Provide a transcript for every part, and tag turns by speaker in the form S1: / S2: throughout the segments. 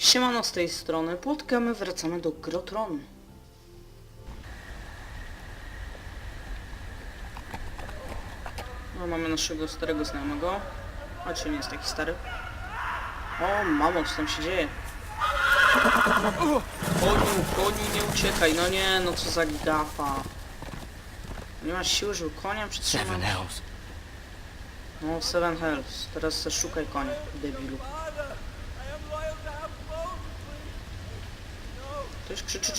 S1: Siemano, z tej strony Płotka, my wracamy do Grotronu. No, mamy naszego starego znajomego. Choć nie jest taki stary. O, mamo, co tam się dzieje? Koniu, nie uciekaj. No nie, no co za gafa. Nie masz siły, żeby konia przytrzymać? No, Seven Hells. Teraz se szukaj konia, debilu. Ktoś krzyczy,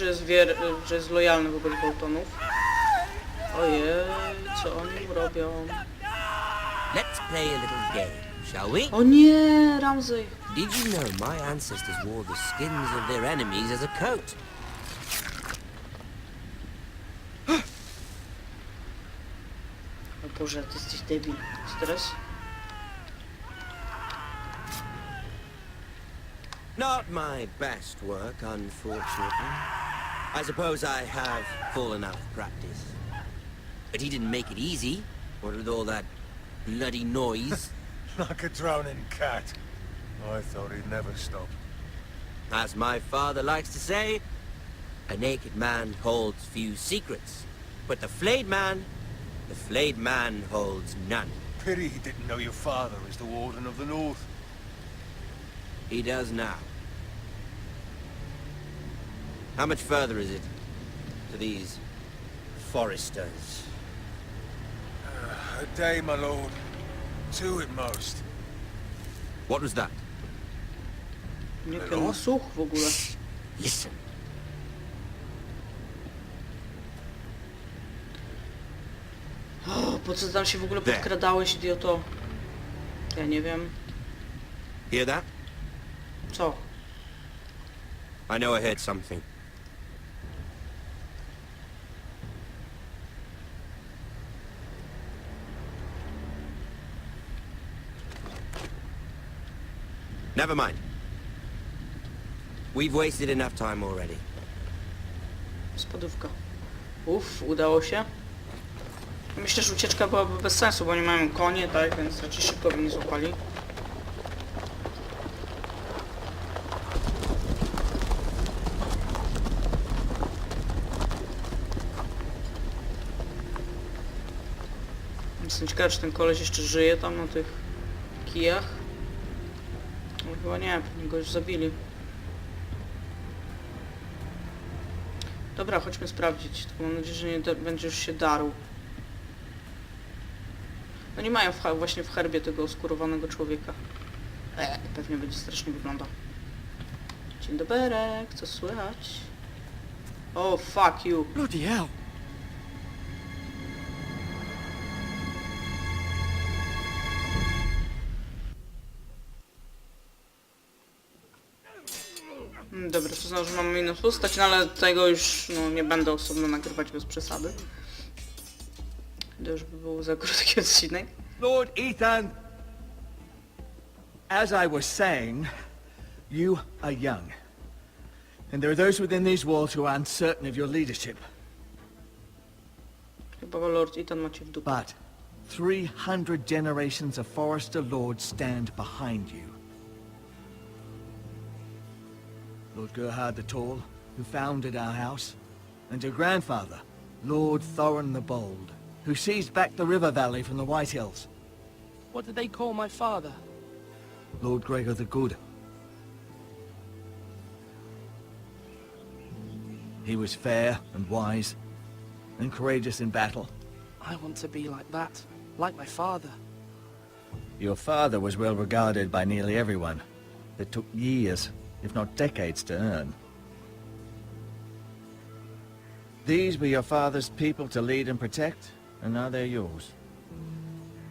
S1: że jest lojalny wobec Boltonów. Ojej, co oni mu robią?
S2: Let's play a little game, shall we?
S1: O nie, Ramsey!
S2: Did you know my ancestors wore the skins of their enemies as a coat?
S1: O Boże, ty jesteś debil. Co teraz?
S2: Not my best work, unfortunately. I suppose I have fallen out of practice. But he didn't make it easy, what with all that bloody noise.
S3: Like a drowning cat. I thought he'd never stop.
S2: As my father likes to say, a naked man holds few secrets. But the flayed man holds none.
S3: Pity he didn't know your father is the Warden of the North.
S2: He does now. How much further is it to these foresters?
S3: A day, my lord. 2 at most.
S2: What was that?
S1: Jakie ma słuch w ogóle?
S2: Listen.
S1: O, po co tam się w ogóle podkradałeś, idioto? Ja nie wiem.
S2: Hear that?
S1: Co?
S2: I know I heard something. Never mind. We've wasted enough time already.
S1: Spadówka. Udało się. Myślę, że ucieczka byłaby bez sensu, bo nie mają konie, tak, więc raczej szybko by nie złapali. Jestem ciekawy, czy ten koleś jeszcze żyje tam na tych kijach. No, chyba nie, pewnie go już zabili. Dobra, chodźmy sprawdzić, tylko mam nadzieję, że nie będzie już się darł. No nie mają właśnie w herbie tego oskurowanego człowieka. Pewnie będzie strasznie wyglądał. Dzień doberek, co słychać? Oh, fuck you.
S4: Bloody hell.
S1: Dobra, to znaczy, że mamy inną postać, no ale tego już nie będę osobno nagrywać bez przesady. To już by był za krótki odcinek.
S4: Lord Ethan, as I was saying, you are young. And there are those within these walls who are uncertain of your leadership.
S1: Chyba Lord Ethan macie w dupie.
S4: But 300 generations of Forester Lords stand behind you. Lord Gerhard the Tall, who founded our house, and your grandfather, Lord Thorin the Bold, who seized back the river valley from the White Hills.
S5: What did they call my father?
S4: Lord Gregor the Good. He was fair and wise, and courageous in battle.
S5: I want to be like that, like my father.
S4: Your father was well regarded by nearly everyone. It took years, if not decades, to earn. These were your father's people to lead and protect, and now they're yours.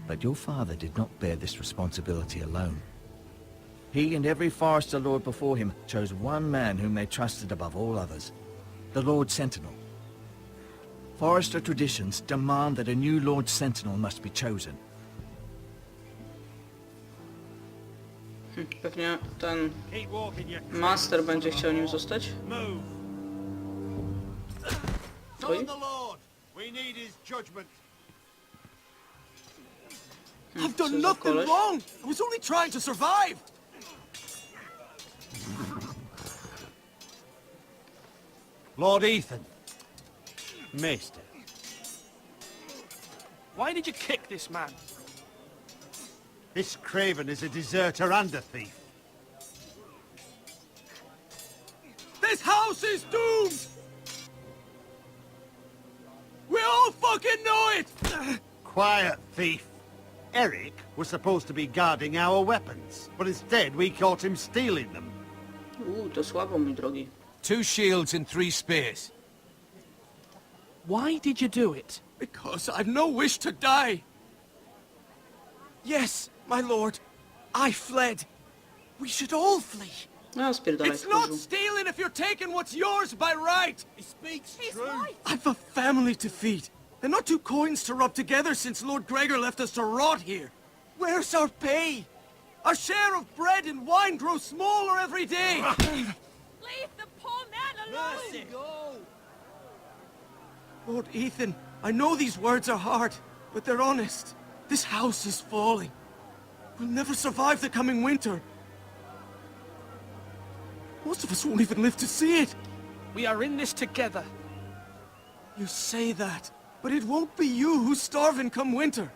S4: But your father did not bear this responsibility alone. He and every Forester Lord before him chose one man whom they trusted above all others, the Lord Sentinel. Forester traditions demand that a new Lord Sentinel must be chosen.
S1: Pewnie ten master będzie chciał nim zostać. Oj.
S4: I've done
S1: Co za
S4: nothing
S1: koleś?
S4: wrong! I was only trying to survive!
S3: Lord Ethan. Maester.
S5: Why did you kick this man?
S3: This craven is a deserter and a thief.
S5: This house is doomed! We all fucking know it!
S3: Quiet, thief. Eric was supposed to be guarding our weapons, but instead we caught him stealing them.
S1: To słabo, mój drogi.
S6: 2 shields and 3 spears.
S5: Why did you do it?
S6: Because I've no wish to die. Yes, my lord. I fled. We should all flee.
S1: No, spierdalaj,
S6: It's not
S1: tchórzu.
S6: stealing if you're taking what's yours by right. He speaks true. I've a family to feed, and not 2 coins to rub together since Lord Gregor left us to rot here. Where's our pay? Our share of bread and wine grows smaller every day.
S7: Leave the poor man alone!
S6: Lord Ethan, I know these words are hard, but they're honest. This house is falling. We'll never survive the coming winter. Most of us won't even live to see it.
S5: We are in this together.
S6: You say that, but it won't be you who's starving come winter.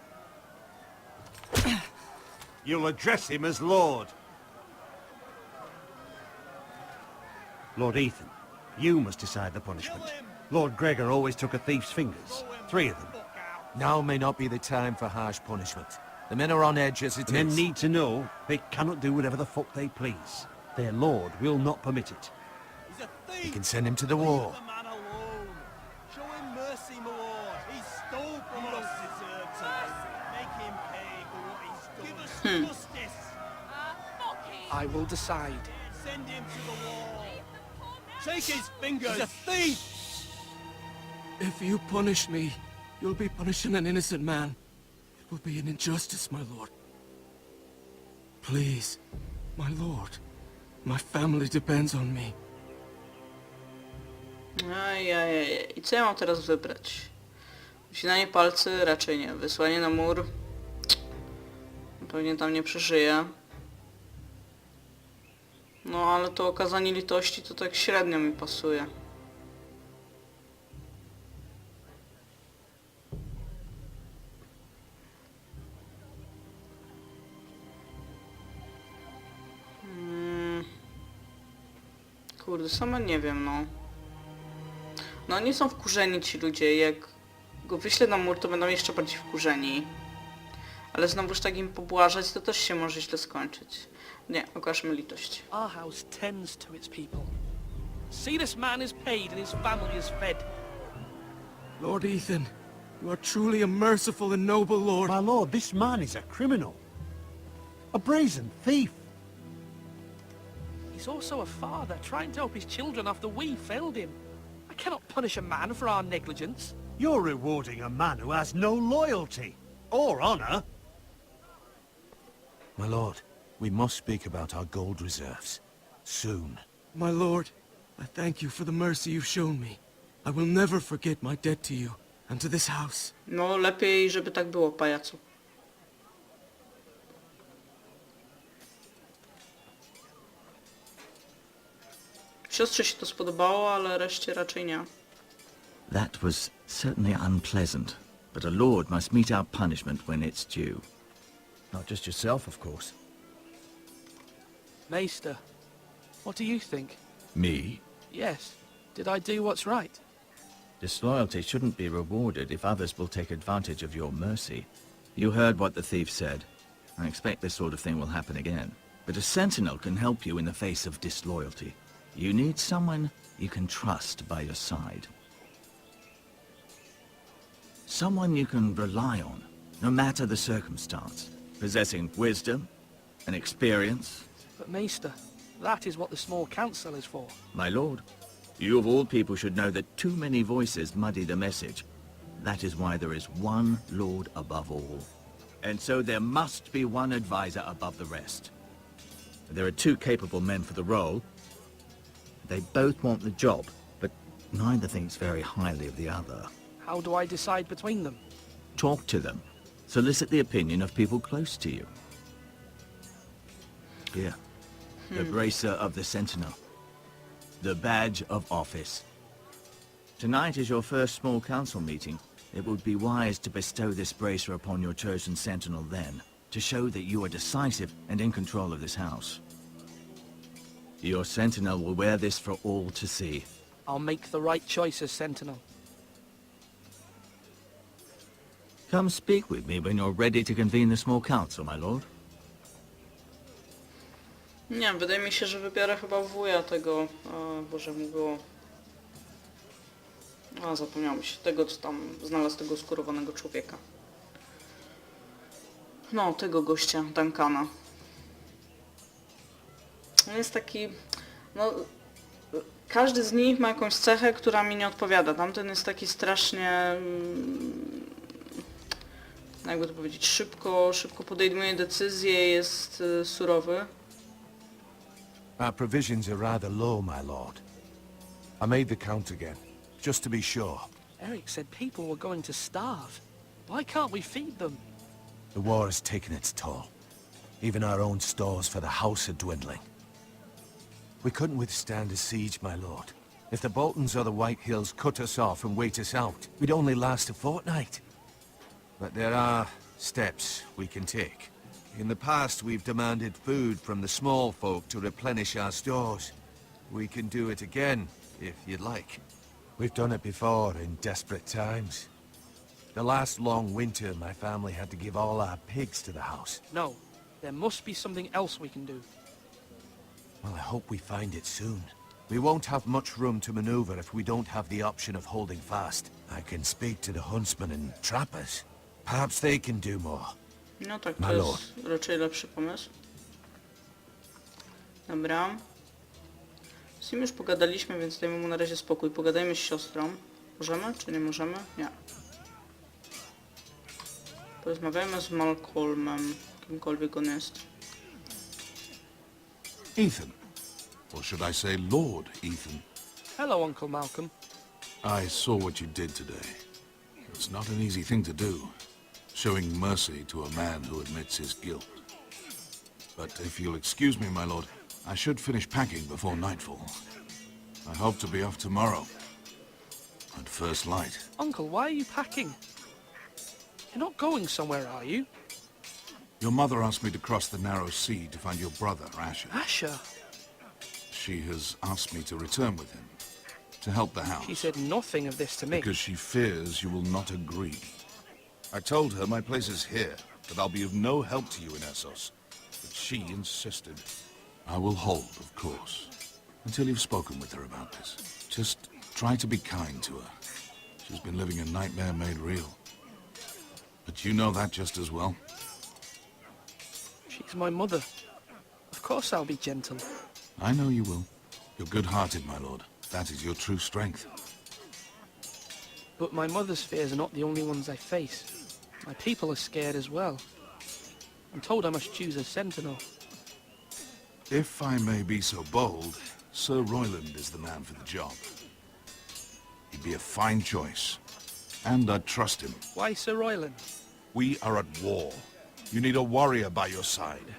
S3: You'll address him as Lord. Lord Ethan, you must decide the punishment. Lord Gregor always took a thief's fingers. 3 of them.
S6: Now may not be the time for harsh punishment. The men are on edge as it is.
S3: Men need to know they cannot do whatever the fuck they please. Their lord will not permit it.
S8: He's a thief.
S6: You can send him to the war.
S8: Leave the man alone. Show him mercy, my lord. He stole from us. Deserves it. Make him pay for what he's done. Give us justice.
S7: Fuck him!
S5: I will decide.
S8: Send him to the wall.
S7: Leave the poor man
S8: Take his fingers.
S6: He's a thief! If you punish me, you'll be punishing an innocent man. It will be an injustice, my lord. Please, my lord. My family depends on me.
S1: Ajajaj. I co ja mam teraz wybrać? Ucinanie palcy? Raczej nie. Wysłanie na mur? Pewnie tam nie przeżyję. No ale to okazanie litości to tak średnio mi pasuje. Kurde, sama nie wiem, no. No oni są wkurzeni ci ludzie, jak go wyślę na mur, to będą jeszcze bardziej wkurzeni. Ale znowuż tak im pobłażać, to też się może źle skończyć. Nie, okażmy litość.
S5: Our house tends to its people. See, this man is paid and his family is fed.
S6: Lord Ethan, you are truly a merciful and noble lord.
S3: My lord, this man is a criminal. A brazen thief.
S5: He's also a father, trying to help his children after we failed him. I cannot punish a man for our negligence.
S3: You're rewarding a man who has no loyalty or honor.
S6: My lord, we must speak about our gold reserves. Soon. My lord, I thank you for the mercy you've shown me. I will never forget my debt to you and to this house.
S1: No lepiej, żeby tak było, pajacu. Siostrze się to spodobało, ale reszcie raczej nie.
S4: That was certainly unpleasant, but a lord must meet our punishment when it's due. Not just yourself, of course.
S5: Maester, what do you think?
S4: Me?
S5: Yes. Did I do what's right?
S4: Disloyalty shouldn't be rewarded if others will take advantage of your mercy. You heard what the thief said. I expect this sort of thing will happen again. But a sentinel can help you in the face of disloyalty. You need someone you can trust by your side. Someone you can rely on, no matter the circumstance. Possessing wisdom and experience.
S5: But Maester, that is what the small council is for.
S4: My lord, you of all people should know that too many voices muddy the message. That is why there is one lord above all. And so there must be one advisor above the rest. There are 2 capable men for the role. They both want the job, but neither thinks very highly of the other.
S5: How do I decide between them?
S4: Talk to them. Solicit the opinion of people close to you. Here, the bracer of the sentinel. The badge of office. Tonight is your first small council meeting. It would be wise to bestow this bracer upon your chosen sentinel then, to show that you are decisive and in control of this house. Your sentinel will wear this for all to see.
S5: I'll make the right choice as sentinel.
S4: Come speak with me when you're ready to convene the small council, my lord.
S1: Nie wiem, wydaje mi się, że wybiorę chyba wuja tego... O Boże, mu było... A, zapomniałem się. Tego, co tam znalazł tego skurowanego człowieka. No, tego gościa, Duncana. On jest taki... No... Każdy z nich ma jakąś cechę, która mi nie odpowiada. Tamten jest taki strasznie... Jakby to powiedzieć, szybko podejmuje decyzje, jest surowy.
S9: Our provisions are rather low, my lord. I made the count again, just to be sure.
S5: Eric said people were going to starve. Why can't we feed them?
S9: The war has taken its toll. Even our own stores for the house are dwindling. We couldn't withstand a siege, my lord. If the Boltons or the White Hills cut us off and wait us out, we'd only last a fortnight. But there are steps we can take. In the past, we've demanded food from the small folk to replenish our stores. We can do it again, if you'd like. We've done it before in desperate times. The last long winter, my family had to give all our pigs to the house.
S5: No, there must be something else we can do.
S9: Well, I hope we find it soon. We won't have much room to maneuver if we don't have the option of holding fast. I can speak to the huntsmen and trappers. Perhaps they can do more.
S1: No tak,
S9: My
S1: to
S9: lord.
S1: jest raczej lepszy pomysł. Dobra. Z nim już pogadaliśmy, więc dajmy mu na razie spokój. Pogadajmy z siostrą. Możemy, czy nie możemy? Nie. Porozmawiajmy z Malcolmem, kimkolwiek on jest.
S10: Ethan. Or should I say Lord Ethan?
S5: Hello, Uncle Malcolm.
S10: I saw what you did today. It's not an easy thing to do, showing mercy to a man who admits his guilt. But if you'll excuse me, my lord, I should finish packing before nightfall. I hope to be off tomorrow, at first light.
S5: Uncle, why are you packing? You're not going somewhere, are you?
S10: Your mother asked me to cross the narrow sea to find your brother, Asher.
S5: Asher?
S10: She has asked me to return with him, to help the house.
S5: She said nothing of this to me.
S10: Because she fears you will not agree. I told her my place is here, that I'll be of no help to you in Essos. But she insisted. I will hold, of course, until you've spoken with her about this. Just try to be kind to her. She's been living a nightmare made real. But you know that just as well.
S5: She's my mother. Of course I'll be gentle.
S10: I know you will. You're good-hearted, my lord. That is your true strength.
S5: But my mother's fears are not the only ones I face. My people are scared as well. I'm told I must choose a sentinel.
S10: If I may be so bold, Sir Royland is the man for the job. He'd be a fine choice. And I'd trust him.
S5: Why Sir Royland?
S10: We are at war. You need a warrior by your side.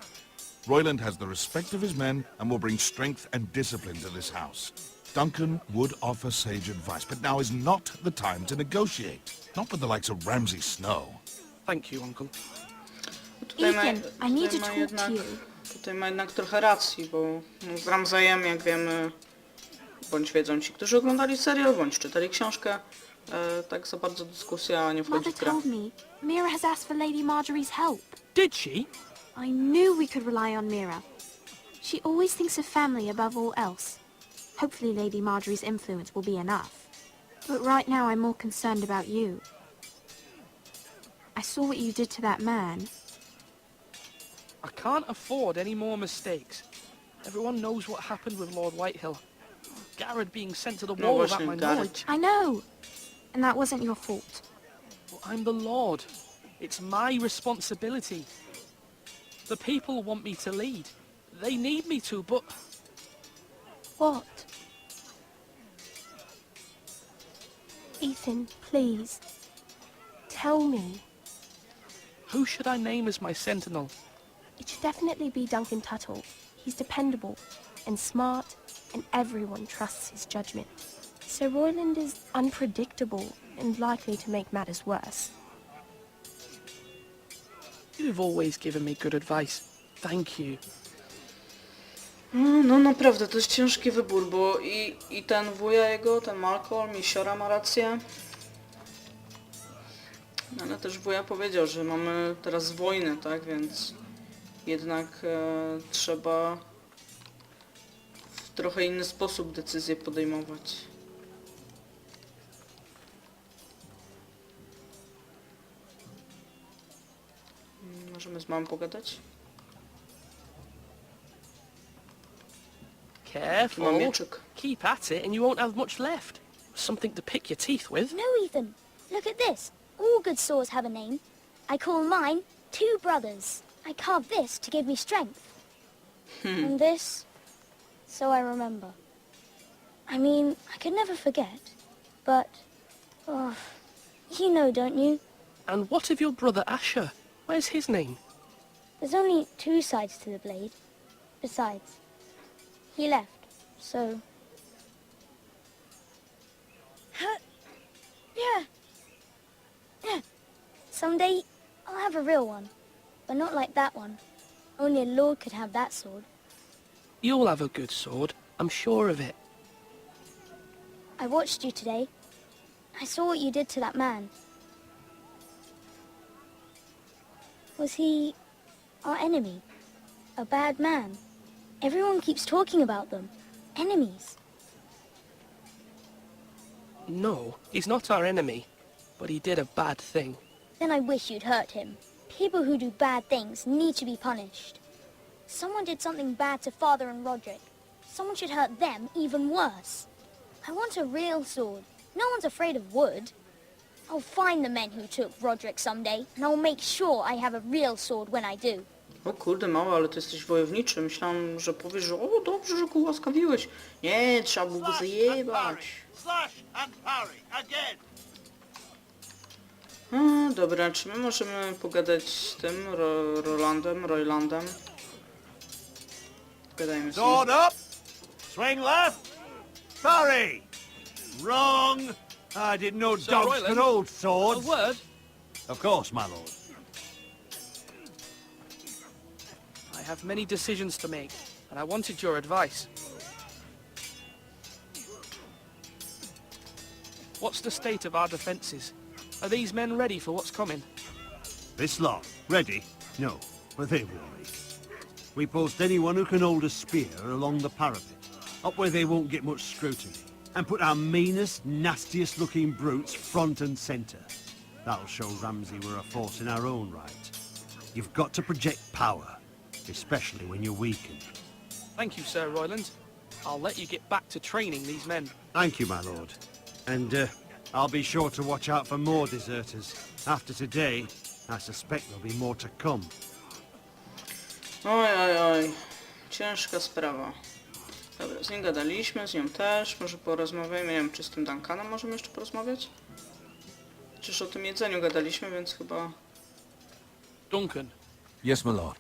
S10: Royland has the respect of his men and will bring strength and discipline to this house. Duncan would offer sage advice, but now is not the time to negotiate. Not with the likes of Ramsay Snow.
S5: Thank you, Uncle.
S11: Ethan, I need to talk
S1: jednak,
S11: to you.
S1: tutaj ma jednak trochę racji, bo no, z Ramsajem, jak wiemy, bądź wiedzą ci, którzy oglądali serial, bądź czytali książkę, tak za bardzo dyskusja nie wchodzi
S11: Mother
S1: w grę.
S11: told me Mira has asked for Lady Marjorie's help.
S5: Did she?
S11: I knew we could rely on Mira. She always thinks of family above all else. Hopefully Lady Marjorie's influence will be enough. But right now I'm more concerned about you. I saw what you did to that man.
S5: I can't afford any more mistakes. Everyone knows what happened with Lord Whitehill. Garrett being sent to the
S1: No
S5: wall without
S1: właśnie,
S5: my
S1: Garrett.
S5: knowledge.
S11: I know. And that wasn't your fault.
S5: But I'm the Lord. It's my responsibility. The people want me to lead. They need me to, but...
S11: What? Ethan, please. Tell me.
S5: Who should I name as my sentinel?
S11: It should definitely be Duncan Tuttle. He's dependable and smart, and everyone trusts his judgment.
S12: Sir Royland is unpredictable and likely to make matters worse.
S5: You've always given me good advice. Thank you.
S1: No naprawdę, to jest ciężki wybór, bo i ten wuja jego, ten Malcolm, i siora ma rację. No, ale też wuja powiedział, że mamy teraz wojnę, tak, więc jednak trzeba w trochę inny sposób decyzje podejmować. Możemy z mamą pogadać?
S5: Careful.
S1: Mam mieczyk.
S5: Keep at it and you won't have much left. Something to pick your teeth with.
S13: No, Ethan. Look at this. All good swords have a name. I call mine Two Brothers. I carved this to give me strength. And this, so I remember. I mean, I could never forget. But, oh, you know, don't you?
S5: And what of your brother Asher? Where's his name?
S13: There's only two sides to the blade. Besides, he left, so... Yeah. Someday, I'll have a real one. But not like that one. Only a lord could have that sword.
S5: You'll have a good sword. I'm sure of it.
S13: I watched you today. I saw what you did to that man. Was he our enemy? A bad man? Everyone keeps talking about them. Enemies.
S5: No, he's not our enemy. But he did a bad thing.
S13: Then I wish you'd hurt him. People who do bad things need to be punished. Someone did something bad to Father and Roderick. Someone should hurt them even worse. I want a real sword. No one's afraid of wood. I'll find the men who took Roderick someday, and I'll make sure I have a real sword when I do.
S1: O kurde, mała, ale ty jesteś wojowniczy. Myślałam, że powiesz, że o, dobrze, że go ułaskawiłeś. Nie, trzeba było go zajebać.
S3: Slash and parry again.
S1: Dobra, czy my możemy pogadać z tym Roylandem? Gadajmy z nim.
S3: Sword up. Swing left. Parry. Wrong. I didn't know
S5: Sir
S3: dogs
S5: Royland,
S3: could hold
S5: A
S3: swords.
S5: word?
S3: Of course, my lord.
S5: I have many decisions to make, and I wanted your advice. What's the state of our defences? Are these men ready for what's coming?
S3: This lot, ready? No, but they will be. We post anyone who can hold a spear along the parapet, up where they won't get much scrutiny, and put our meanest, nastiest looking brutes front and centre. That'll show Ramsay we're a force in our own right. You've got to project power, especially when you're weakened.
S5: Thank you, Sir Royland. I'll let you get back to training these men.
S3: Thank you, my lord. And I'll be sure to watch out for more deserters. After today, I suspect there'll be more to come.
S1: Oj. Ciężka sprawa. Dobra, z nim gadaliśmy, z nią też. Może porozmawiajmy, nie wiem, czy z tym Duncanem możemy jeszcze porozmawiać? Przecież o tym jedzeniu gadaliśmy, więc chyba...
S5: Duncan,
S9: Yes, my lord.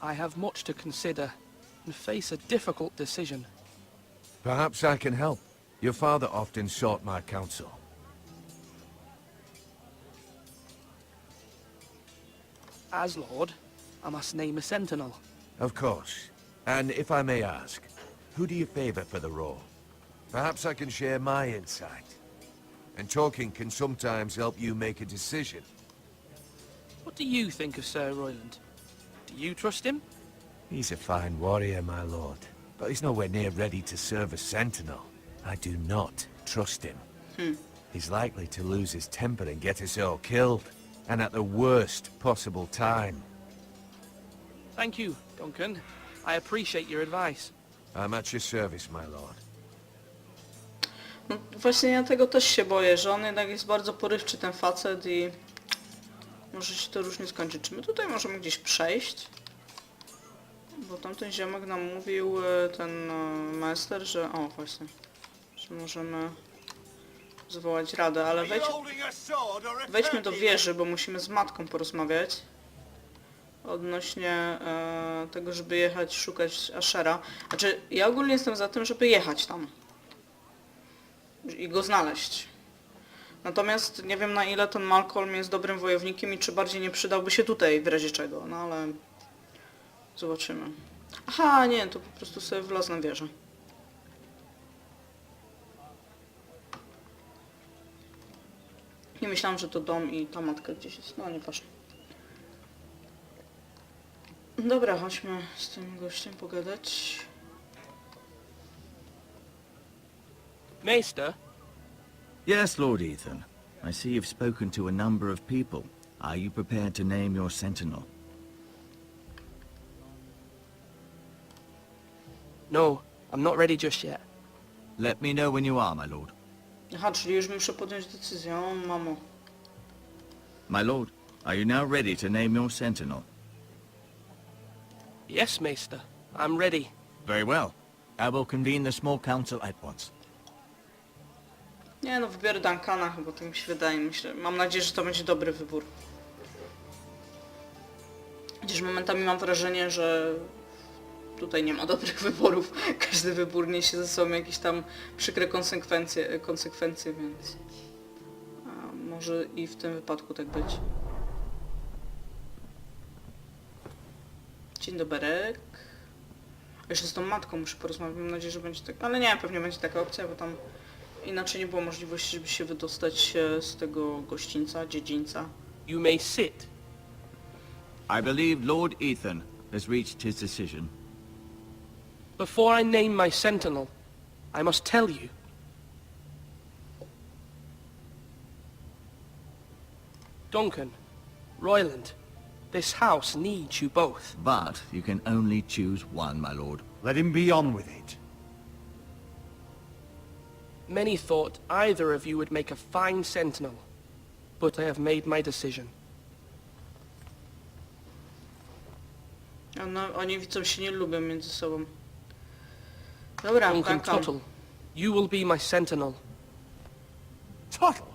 S5: I have much to consider and face a difficult decision.
S9: Perhaps I can help. Your father often sought my counsel.
S5: As Lord, I must name a sentinel.
S9: Of course. And if I may ask, who do you favor for the role? Perhaps I can share my insight. And talking can sometimes help you make a decision.
S5: What do you think of Sir Royland? Do you trust him?
S9: He's a fine warrior, my lord. But he's nowhere near ready to serve as sentinel. I do not trust him. He's likely to lose his temper and get us all killed. And at the worst possible time.
S5: Thank you, Duncan. I appreciate your advice.
S9: I'm at your service, my lord.
S1: No, właśnie ja tego też się boję, że on jednak jest bardzo porywczy, ten facet, i może się to różnie skończyć. Czy my tutaj możemy gdzieś przejść? Bo tamten ziomek nam mówił, ten majster, że... O, właśnie. Że możemy zwołać radę, ale wejdźmy do wieży, bo musimy z matką porozmawiać. Odnośnie tego, żeby jechać, szukać Ashera. Znaczy, ja ogólnie jestem za tym, żeby jechać tam. i go znaleźć. Natomiast nie wiem, na ile ten Malcolm jest dobrym wojownikiem i czy bardziej nie przydałby się tutaj w razie czego, no ale zobaczymy. Aha, nie, to po prostu sobie wlazł na wieżę. Nie myślałam, że to dom i ta matka gdzieś jest, no nieważne. Dobra, chodźmy z tym gościem pogadać.
S5: Maester,
S4: Yes, Lord Ethan. I see you've spoken to a number of people. Are you prepared to name your sentinel?
S5: no, I'm not ready just yet.
S4: Let me know when you are, my lord.
S1: Aha, czyli już muszę podjąć decyzję, o mamo.
S4: My lord, are you now ready to name your sentinel?
S5: Yes, Maester, I'm ready.
S4: Very well. I will convene the small council at once.
S1: Nie no, wybiorę Duncana chyba, tak mi się wydaje. Mam nadzieję, że to będzie dobry wybór. Chociaż momentami mam wrażenie, że tutaj nie ma dobrych wyborów. Każdy wybór niesie ze sobą jakieś tam przykre konsekwencje, więc może i w tym wypadku tak być. Dzień doberek. Jeszcze z tą matką muszę porozmawiać, mam nadzieję, że będzie tak... Ale nie, pewnie będzie taka opcja, bo tam inaczej nie było możliwości, żeby się wydostać z tego gościńca, dziedzińca.
S5: You may sit.
S4: I believe Lord Ethan has reached his decision.
S5: Before I name my sentinel, I must tell you. Duncan, Royland, this house needs you both.
S4: But you can only choose one, my lord.
S3: Let him be on with it.
S5: Many thought either of you would make a fine sentinel, but I have made my decision.
S1: No, oni widzą się nie lubią między sobą. Dobra,
S5: Duncan
S1: Duncan.
S5: Tuttle, you will be my sentinel.
S3: Tuttle!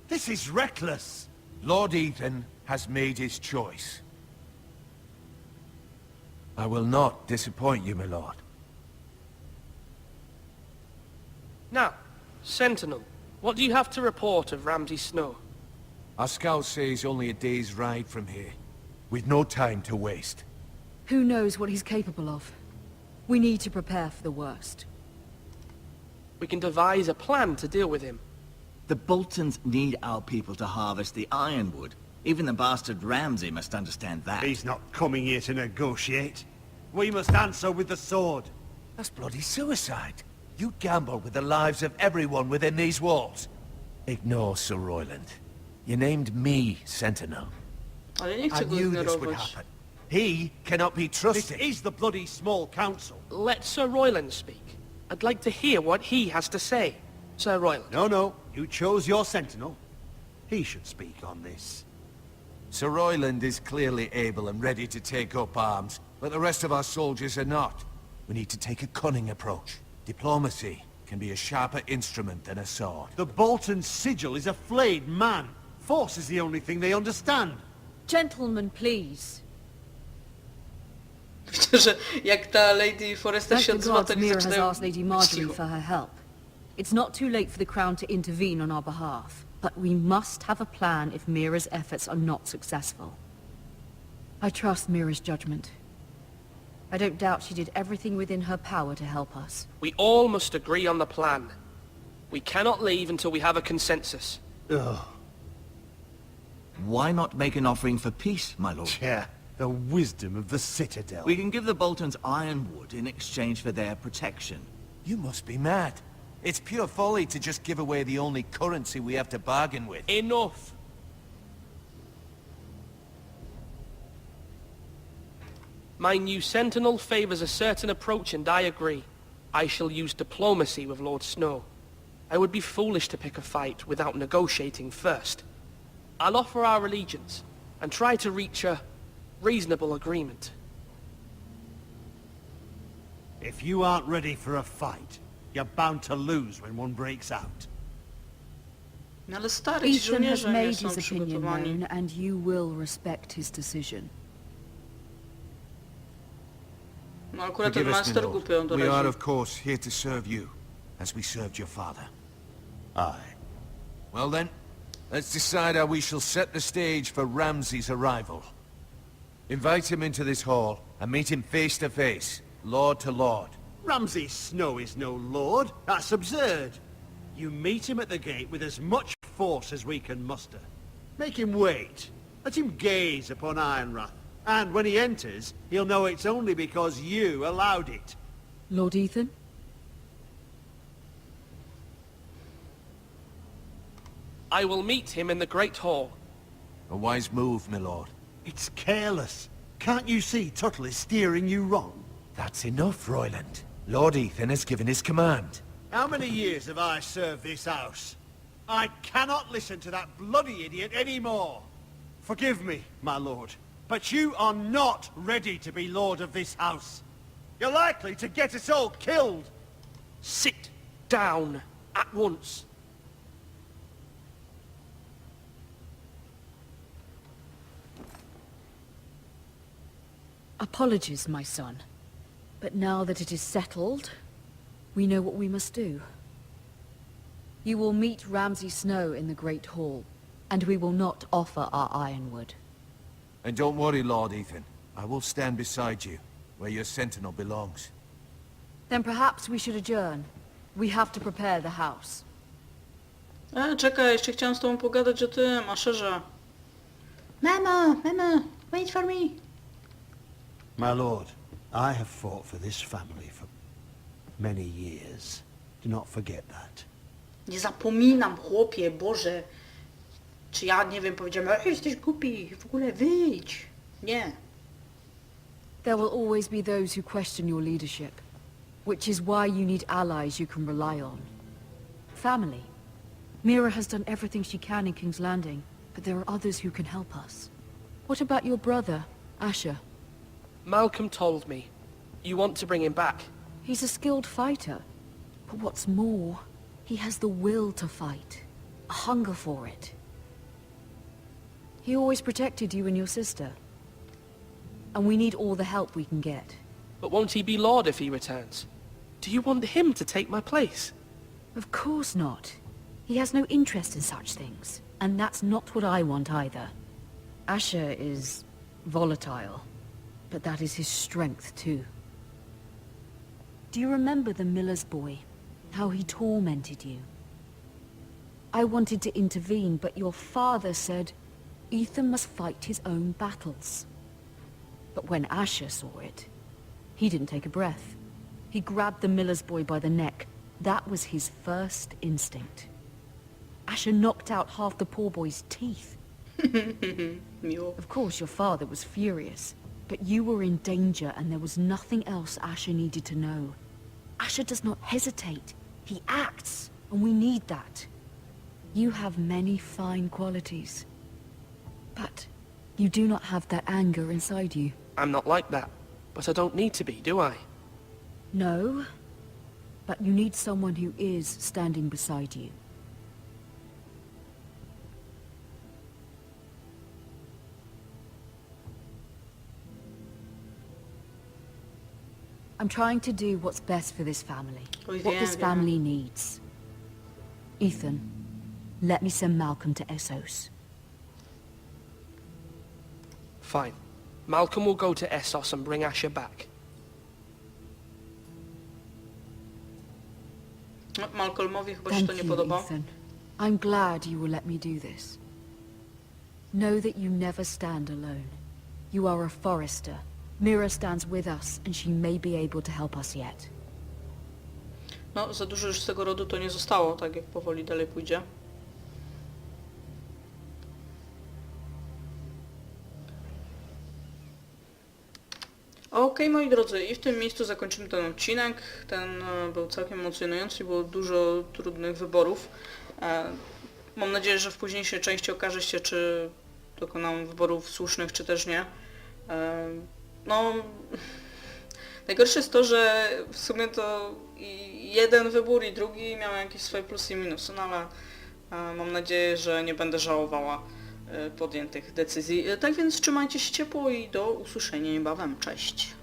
S3: This is reckless.
S9: Lord Ethan has made his choice. I will not disappoint you, my lord.
S5: Now, sentinel, what do you have to report of Ramsay Snow?
S9: Our scouts say he's only a day's ride from here, with no time to waste.
S14: Who knows what he's capable of? We need to prepare for the worst.
S5: We can devise a plan to deal with him.
S4: The Boltons need our people to harvest the ironwood. Even the bastard Ramsay must understand that.
S3: He's not coming here to negotiate. We must answer with the sword.
S9: That's bloody suicide. You gamble with the lives of everyone within these walls. Ignore Sir Royland. You named me Sentinel.
S1: Ale nie
S9: I
S1: chcę go
S9: knew this would
S1: ignorować.
S9: happen. He cannot be
S3: This
S9: trusted.
S3: is the bloody small council.
S5: Let Sir Royland speak. I'd like to hear what he has to say. Sir Royland.
S3: No, you chose your sentinel. He should speak on this.
S9: Sir Royland is clearly able and ready to take up arms, but the rest of our soldiers are not. We need to take a cunning approach. Diplomacy can be a sharper instrument than a sword.
S3: The Bolton sigil is a flayed man. Force is the only thing they understand.
S14: Gentlemen, please.
S1: Widzę, że jak ta Lady Forrester
S14: Thank
S1: się
S14: the
S1: odzywa,
S14: gods
S1: to nie
S14: Mira has
S1: zaczynają
S14: asked Lady
S1: być
S14: Marjorie
S1: cicho.
S14: for her help. It's not too late for the Crown to intervene on our behalf, but we must have a plan if Mira's efforts are not successful. I trust Mira's judgment. I don't doubt she did everything within her power to help us.
S5: We all must agree on the plan. We cannot leave until we have a consensus.
S3: Ugh.
S4: Why not make an offering for peace, my lord?
S3: Yeah, the wisdom of the Citadel.
S4: We can give the Boltons ironwood in exchange for their protection.
S9: You must be mad. It's pure folly to just give away the only currency we have to bargain with.
S5: Enough! My new sentinel favors a certain approach, and I agree. I shall use diplomacy with Lord Snow. I would be foolish to pick a fight without negotiating first. I'll offer our allegiance, and try to reach a reasonable agreement.
S3: If you aren't ready for a fight, you're bound to lose when one breaks out.
S1: No ale stary, ci
S14: Ethan has
S1: żołnierze nie
S14: made
S1: są
S14: his opinion
S1: przygotowani.
S14: known, and you will respect his decision.
S1: No akurat ten
S9: Forgive us, my
S1: master
S9: lord.
S1: głupio
S9: We are,
S1: doraził.
S9: of course, here to serve you. as we served your father.
S3: Aye.
S9: Well then, let's decide how we shall set the stage for Ramsay's arrival. Invite him into this hall and meet him face to face, lord to lord.
S3: Ramsay Snow is no lord. That's absurd. You meet him at the gate with as much force as we can muster. Make him wait. Let him gaze upon Ironrath. And when he enters, he'll know it's only because you allowed it.
S14: Lord Ethan?
S5: I will meet him in the Great Hall.
S9: A wise move, my lord.
S3: It's careless. Can't you see Tuttle is steering you wrong?
S9: That's enough, Royland. Lord Ethan has given his command.
S3: How many years have I served this house? I cannot listen to that bloody idiot anymore. Forgive me, my lord, but you are not ready to be lord of this house. You're likely to get us all killed.
S5: Sit down at once.
S14: Apologies, my son. But now that it is settled, we know what we must do. You will meet Ramsay Snow in the Great Hall, and we will not offer our ironwood.
S9: And don't worry, Lord Ethan. I will stand beside you, where your sentinel belongs.
S14: Then perhaps we should adjourn. We have to prepare the house.
S1: Czekaj, jeszcze chciałem z tobą pogadać o tym, a szerze. Mama, wait for me.
S3: My lord, I have fought for this family for many years. Do not forget that.
S1: Nie zapominam, chłopie, Boże. Czy ja, nie wiem, powiedziałem, jesteś głupi, w ogóle wyjdź. Nie.
S14: There will always be those who question your leadership, which is why you need allies you can rely on. Family. Mira has done everything she can in King's Landing, but there are others who can help us. What about your brother, Asher?
S5: Malcolm told me. You want to bring him back.
S14: He's a skilled fighter. But what's more, he has the will to fight. A hunger for it. He always protected you and your sister. And we need all the help we can get.
S5: But won't he be Lord if he returns? Do you want him to take my place?
S14: Of course not. He has no interest in such things. And that's not what I want either. Asher is volatile. But that is his strength too. Do you remember the miller's boy? How he tormented you? I wanted to intervene, but your father said Ethan must fight his own battles. But when Asher saw it, he didn't take a breath. He grabbed the miller's boy by the neck. That was his first instinct. Asher knocked out half the poor boy's teeth. Of course, your father was furious. But you were in danger, and there was nothing else Asher needed to know. Asher does not hesitate. He acts, and we need that. You have many fine qualities. But you do not have that anger inside you.
S5: I'm not like that. But I don't need to be, do I?
S14: No. But you need someone who is standing beside you. I'm trying to do what's best for this family. What this family needs. Ethan, let me send Malcolm to Essos.
S5: Fine. Malcolm will go to Essos and bring Asher back.
S1: Malcolmowi chyba się to nie podoba.
S14: Ethan. I'm glad you will let me do this. Know that you never stand alone. You are a forester. Mira stands with us, and she may be able to help us yet.
S1: No, za dużo już z tego rodu to nie zostało, tak jak powoli dalej pójdzie. Okej, moi drodzy, i w tym miejscu zakończymy ten odcinek. Ten był całkiem emocjonujący, było dużo trudnych wyborów. Mam nadzieję, że w późniejszej części okaże się, czy dokonałem wyborów słusznych, czy też nie. No, najgorsze jest to, że w sumie to i jeden wybór i drugi miały jakieś swoje plusy i minusy, no ale mam nadzieję, że nie będę żałowała podjętych decyzji. Tak więc trzymajcie się ciepło i do usłyszenia niebawem. Cześć!